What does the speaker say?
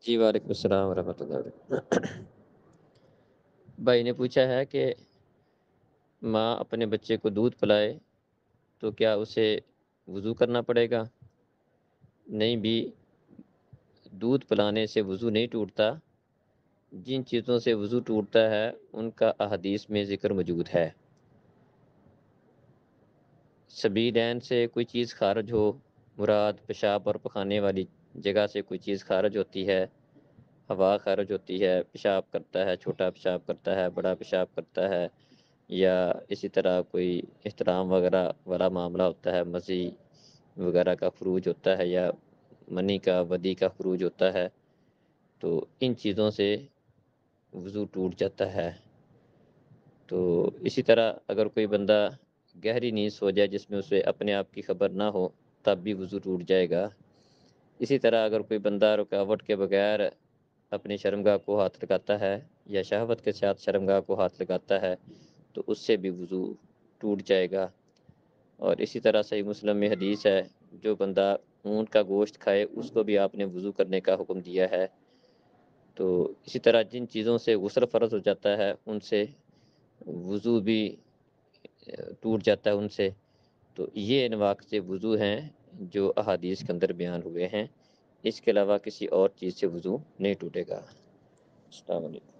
جی وعلیکم السلام ورحمۃ اللہ وبرکاتہ۔ بھائی نے پوچھا ہے کہ ماں اپنے بچے کو دودھ پلائے تو کیا اسے وضو کرنا پڑے گا؟ نہیں بھی، دودھ پلانے سے وضو نہیں ٹوٹتا۔ جن چیزوں سے وضو ٹوٹتا ہے ان کا احادیث میں ذکر موجود ہے۔ سبیلین سے کوئی چیز خارج ہو، مراد پیشاب اور پخانے والی جگہ سے کوئی چیز خارج ہوتی ہے، ہوا خارج ہوتی ہے، پیشاب کرتا ہے، چھوٹا پیشاب کرتا ہے، بڑا پیشاب کرتا ہے، یا اسی طرح کوئی احترام وغیرہ والا معاملہ ہوتا ہے، مزی وغیرہ کا خروج ہوتا ہے، یا منی کا ودی کا خروج ہوتا ہے، تو ان چیزوں سے وضو ٹوٹ جاتا ہے۔ تو اسی طرح اگر کوئی بندہ گہری نیند سو جائے جس میں اسے اپنے آپ کی خبر نہ ہو تب بھی وضو ٹوٹ جائے گا۔ اسی طرح اگر کوئی بندہ رکاوٹ کے بغیر اپنی شرمگاہ کو ہاتھ لگاتا ہے یا شہوت کے ساتھ شرمگاہ کو ہاتھ لگاتا ہے تو اس سے بھی وضو ٹوٹ جائے گا۔ اور اسی طرح صحیح مسلم میں حدیث ہے، جو بندہ اونٹ کا گوشت کھائے اس کو بھی آپ نے وضو کرنے کا حکم دیا ہے۔ تو اسی طرح جن چیزوں سے غسل فرض ہو جاتا ہے ان سے وضو بھی ٹوٹ جاتا ہے ان سے۔ تو یہ انواع سے وضو ہیں جو احادیث کے اندر بیان ہوئے ہیں، اس کے علاوہ کسی اور چیز سے وضو نہیں ٹوٹے گا۔ السلام علیکم۔